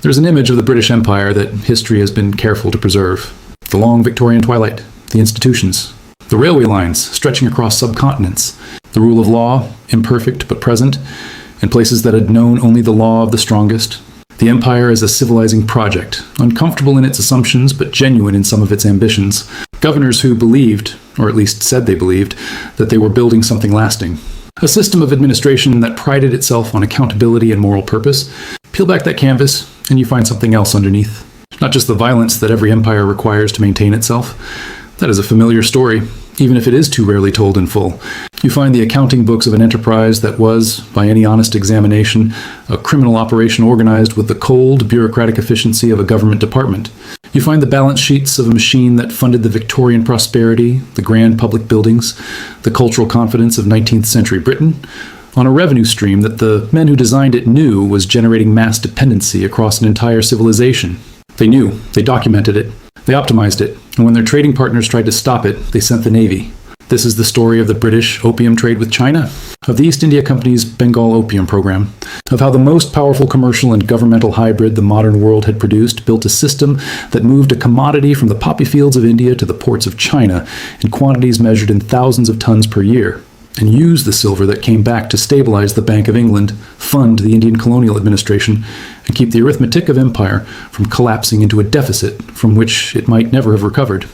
There's an image of the British Empire that history has been careful to preserve. The long Victorian twilight, the institutions, the railway lines stretching across subcontinents, the rule of law, imperfect but present, in places that had known only the law of the strongest. The empire as a civilizing project, uncomfortable in its assumptions but genuine in some of its ambitions. Governors who believed, or at least said they believed, that they were building something lasting. A system of administration that prided itself on accountability and moral purpose. Peel back that canvas, and you find something else underneath. Not just the violence that every empire requires to maintain itself. That is a familiar story, even if it is too rarely told in full. You find the accounting books of an enterprise that was, by any honest examination, a criminal operation organized with the cold, bureaucratic efficiency of a government department. You find the balance sheets of a machine that funded the Victorian prosperity, the grand public buildings, the cultural confidence of 19th century Britain, on a revenue stream that the men who designed it knew was generating mass dependency across an entire civilization. They knew, they documented it, they optimized it, and when their trading partners tried to stop it, they sent the Navy. This is the story of the British opium trade with China, of the East India Company's Bengal opium program, of how the most powerful commercial and governmental hybrid the modern world had produced built a system that moved a commodity from the poppy fields of India to the ports of China in quantities measured in thousands of tons per year, and used the silver that came back to stabilize the Bank of England, fund the Indian colonial administration, and keep the arithmetic of empire from collapsing into a deficit from which it might never have recovered.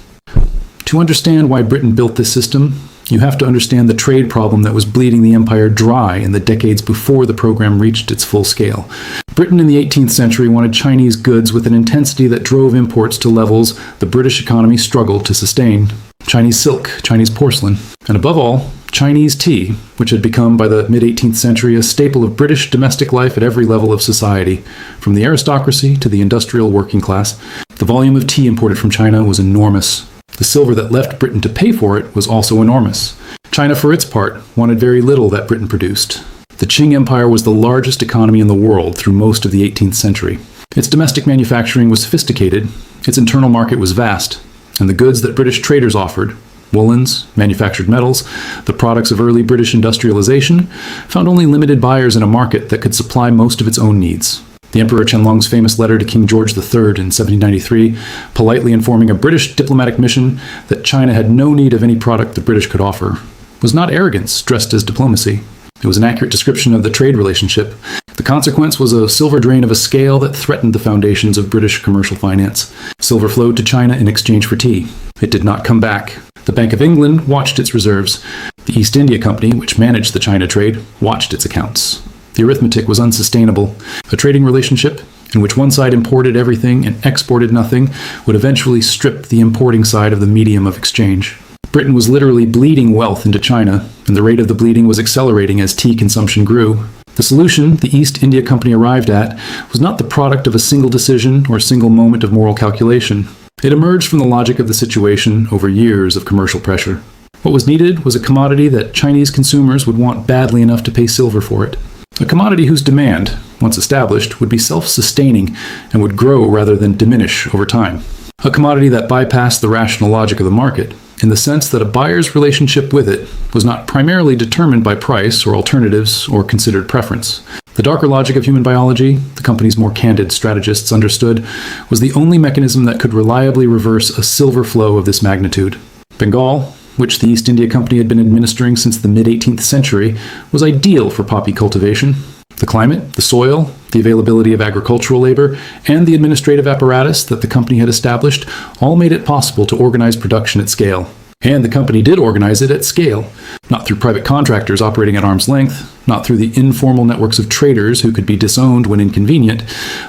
To understand why Britain built this system, you have to understand the trade problem that was bleeding the empire dry in the decades before the program reached its full scale. Britain in the 18th century wanted Chinese goods with an intensity that drove imports to levels the British economy struggled to sustain. Chinese silk, Chinese porcelain, and above all, Chinese tea, which had become by the mid-18th century a staple of British domestic life at every level of society, from the aristocracy to the industrial working class. The volume of tea imported from China was enormous. The silver that left Britain to pay for it was also enormous. China, for its part, wanted very little that Britain produced. The Qing Empire was the largest economy in the world through most of the 18th century. Its domestic manufacturing was sophisticated, its internal market was vast, and the goods that British traders offered, woolens, manufactured metals, the products of early British industrialization, found only limited buyers in a market that could supply most of its own needs. The Emperor Qianlong's famous letter to King George III in 1793, politely informing a British diplomatic mission that China had no need of any product the British could offer, was not arrogance dressed as diplomacy. It was an accurate description of the trade relationship. The consequence was a silver drain of a scale that threatened the foundations of British commercial finance. Silver flowed to China in exchange for tea. It did not come back. The Bank of England watched its reserves. The East India Company, which managed the China trade, watched its accounts. The arithmetic was unsustainable. A trading relationship in which one side imported everything and exported nothing would eventually strip the importing side of the medium of exchange. Britain was literally bleeding wealth into China, and the rate of the bleeding was accelerating as tea consumption grew. The solution the East India Company arrived at was not the product of a single decision or a single moment of moral calculation. It emerged from the logic of the situation over years of commercial pressure. What was needed was a commodity that Chinese consumers would want badly enough to pay silver for it. A commodity whose demand, once established, would be self-sustaining and would grow rather than diminish over time. A commodity that bypassed the rational logic of the market, in the sense that a buyer's relationship with it was not primarily determined by price or alternatives or considered preference. The darker logic of human biology, the company's more candid strategists understood, was the only mechanism that could reliably reverse a silver flow of this magnitude. Bengal, which the East India Company had been administering since the mid-18th century, was ideal for poppy cultivation. The climate, the soil, the availability of agricultural labor, and the administrative apparatus that the company had established all made it possible to organize production at scale. And the company did organize it at scale, not through private contractors operating at arm's length, not through the informal networks of traders who could be disowned when inconvenient,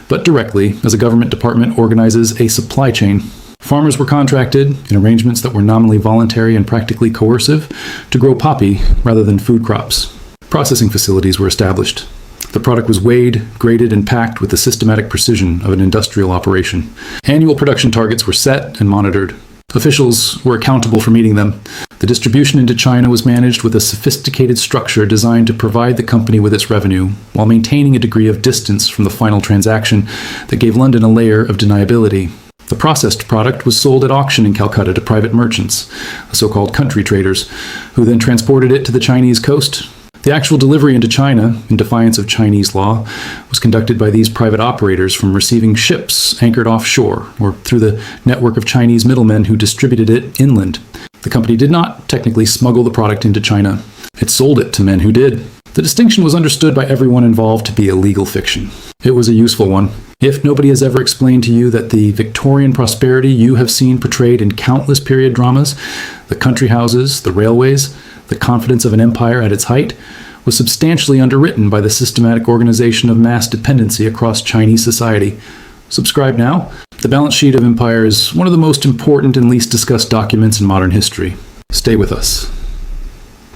but directly as a government department organizes a supply chain. Farmers were contracted, in arrangements that were nominally voluntary and practically coercive, to grow poppy rather than food crops. Processing facilities were established. The product was weighed, graded, and packed with the systematic precision of an industrial operation. Annual production targets were set and monitored. Officials were accountable for meeting them. The distribution into China was managed with a sophisticated structure designed to provide the company with its revenue, while maintaining a degree of distance from the final transaction that gave London a layer of deniability. The processed product was sold at auction in Calcutta to private merchants, the so-called country traders, who then transported it to the Chinese coast, The actual delivery into China, in defiance of Chinese law, was conducted by these private operators from receiving ships anchored offshore or through the network of Chinese middlemen who distributed it inland. The company did not technically smuggle the product into China. It sold it to men who did. The distinction was understood by everyone involved to be a legal fiction. It was a useful one. If nobody has ever explained to you that the Victorian prosperity you have seen portrayed in countless period dramas, the country houses, the railways, the confidence of an empire at its height, was substantially underwritten by the systematic organization of mass dependency across Chinese society. Subscribe now. The balance sheet of empire is one of the most important and least discussed documents in modern history. Stay with us.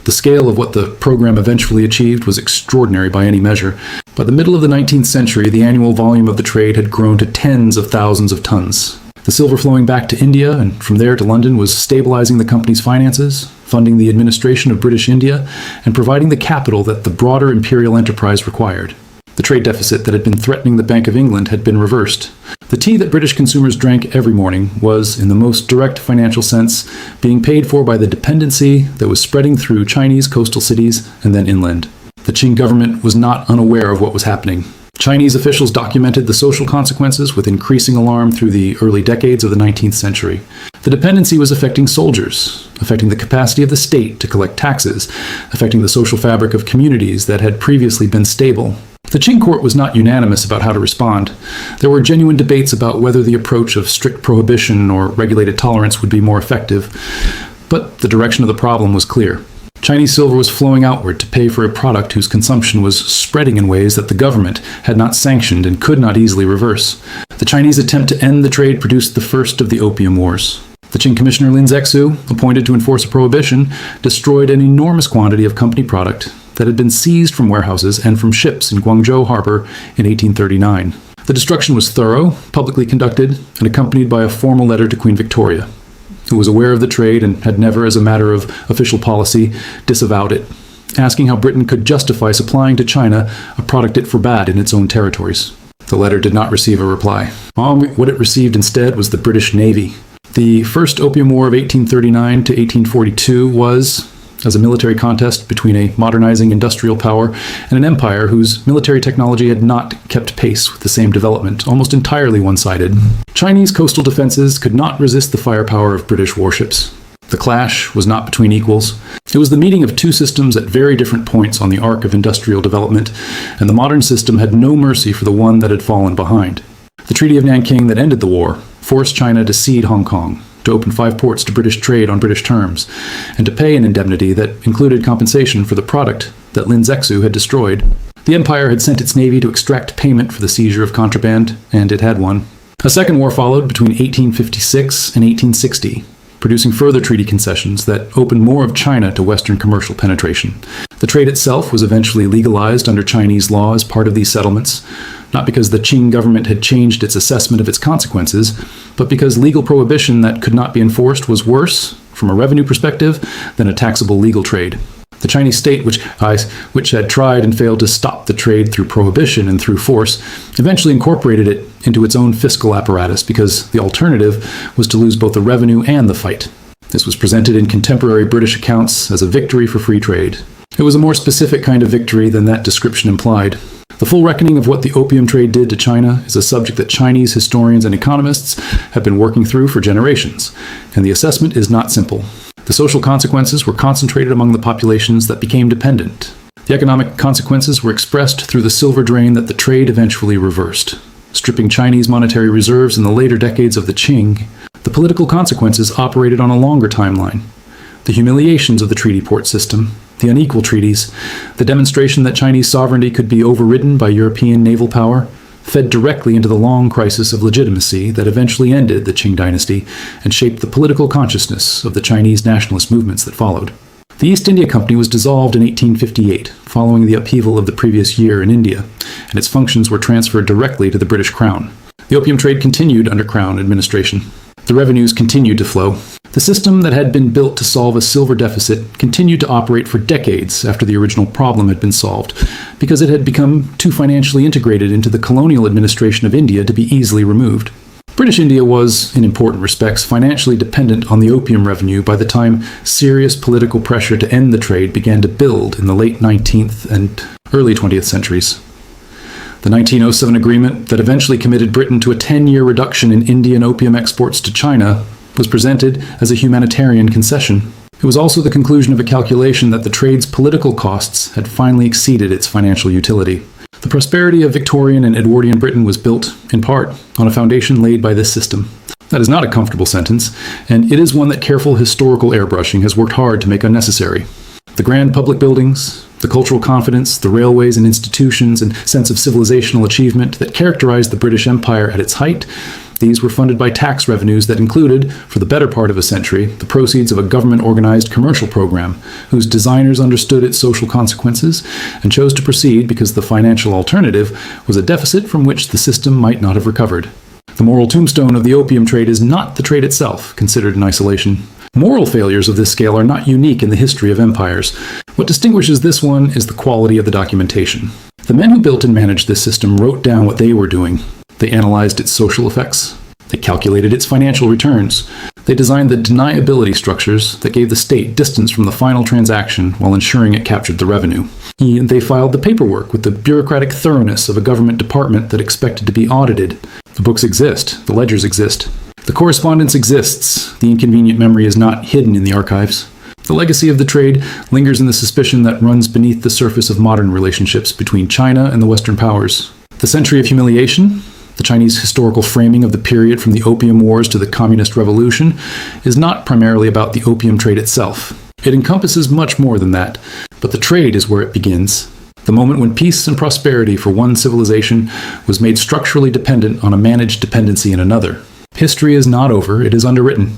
The scale of what the program eventually achieved was extraordinary by any measure. By the middle of the 19th century, the annual volume of the trade had grown to tens of thousands of tons. The silver flowing back to India and from there to London was stabilizing the company's finances, funding the administration of British India, and providing the capital that the broader imperial enterprise required. The trade deficit that had been threatening the Bank of England had been reversed. The tea that British consumers drank every morning was, in the most direct financial sense, being paid for by the dependency that was spreading through Chinese coastal cities and then inland. The Qing government was not unaware of what was happening. Chinese officials documented the social consequences with increasing alarm through the early decades of the 19th century. The dependency was affecting soldiers, affecting the capacity of the state to collect taxes, affecting the social fabric of communities that had previously been stable. The Qing court was not unanimous about how to respond. There were genuine debates about whether the approach of strict prohibition or regulated tolerance would be more effective, but the direction of the problem was clear. Chinese silver was flowing outward to pay for a product whose consumption was spreading in ways that the government had not sanctioned and could not easily reverse. The Chinese attempt to end the trade produced the first of the Opium Wars. The Qing commissioner Lin Zexu, appointed to enforce a prohibition, destroyed an enormous quantity of company product that had been seized from warehouses and from ships in Guangzhou harbor in 1839. The destruction was thorough, publicly conducted, and accompanied by a formal letter to Queen Victoria, who was aware of the trade and had never, as a matter of official policy, disavowed it, asking how Britain could justify supplying to China a product it forbade in its own territories. The letter did not receive a reply. What it received instead was the British Navy. The First Opium War of 1839 to 1842 was, as a military contest between a modernizing industrial power and an empire whose military technology had not kept pace with the same development, almost entirely one-sided. Chinese coastal defenses could not resist the firepower of British warships. The clash was not between equals. It was the meeting of two systems at very different points on the arc of industrial development, and the modern system had no mercy for the one that had fallen behind. The Treaty of Nanking that ended the war forced China to cede Hong Kong, to open 5 ports to British trade on British terms, and to pay an indemnity that included compensation for the product that Lin Zexu had destroyed. The empire had sent its navy to extract payment for the seizure of contraband, and it had won. A second war followed between 1856 and 1860, producing further treaty concessions that opened more of China to Western commercial penetration. The trade itself was eventually legalized under Chinese law as part of these settlements, not because the Qing government had changed its assessment of its consequences, but because legal prohibition that could not be enforced was worse, from a revenue perspective, than a taxable legal trade. The Chinese state, which had tried and failed to stop the trade through prohibition and through force, eventually incorporated it into its own fiscal apparatus because the alternative was to lose both the revenue and the fight. This was presented in contemporary British accounts as a victory for free trade. It was a more specific kind of victory than that description implied. The full reckoning of what the opium trade did to China is a subject that Chinese historians and economists have been working through for generations, and the assessment is not simple. The social consequences were concentrated among the populations that became dependent. The economic consequences were expressed through the silver drain that the trade eventually reversed. Stripping Chinese monetary reserves in the later decades of the Qing, the political consequences operated on a longer timeline. The humiliations of the treaty port system, the unequal treaties, the demonstration that Chinese sovereignty could be overridden by European naval power, fed directly into the long crisis of legitimacy that eventually ended the Qing dynasty and shaped the political consciousness of the Chinese nationalist movements that followed. The East India Company was dissolved in 1858, following the upheaval of the previous year in India, and its functions were transferred directly to the British Crown. The opium trade continued under Crown administration. The revenues continued to flow. The system that had been built to solve a silver deficit continued to operate for decades after the original problem had been solved, because it had become too financially integrated into the colonial administration of India to be easily removed. British India was, in important respects, financially dependent on the opium revenue by the time serious political pressure to end the trade began to build in the late 19th and early 20th centuries. The 1907 agreement that eventually committed Britain to a 10-year reduction in Indian opium exports to China was presented as a humanitarian concession. It was also the conclusion of a calculation that the trade's political costs had finally exceeded its financial utility. The prosperity of Victorian and Edwardian Britain was built, in part, on a foundation laid by this system. That is not a comfortable sentence, and it is one that careful historical airbrushing has worked hard to make unnecessary. The grand public buildings, the cultural confidence, the railways and institutions, and sense of civilizational achievement that characterized the British Empire at its height, these were funded by tax revenues that included, for the better part of a century, the proceeds of a government-organized commercial program, whose designers understood its social consequences and chose to proceed because the financial alternative was a deficit from which the system might not have recovered. The moral tombstone of the opium trade is not the trade itself, considered in isolation. Moral failures of this scale are not unique in the history of empires. What distinguishes this one is the quality of the documentation. The men who built and managed this system wrote down what they were doing. They analyzed its social effects. They calculated its financial returns. They designed the deniability structures that gave the state distance from the final transaction while ensuring it captured the revenue. They filed the paperwork with the bureaucratic thoroughness of a government department that expected to be audited. The books exist. The ledgers exist. The correspondence exists. The inconvenient memory is not hidden in the archives. The legacy of the trade lingers in the suspicion that runs beneath the surface of modern relationships between China and the Western powers. The century of humiliation, the Chinese historical framing of the period from the Opium Wars to the Communist Revolution, is not primarily about the opium trade itself. It encompasses much more than that, but the trade is where it begins. The moment when peace and prosperity for one civilization was made structurally dependent on a managed dependency in another. History is not over, it is underwritten.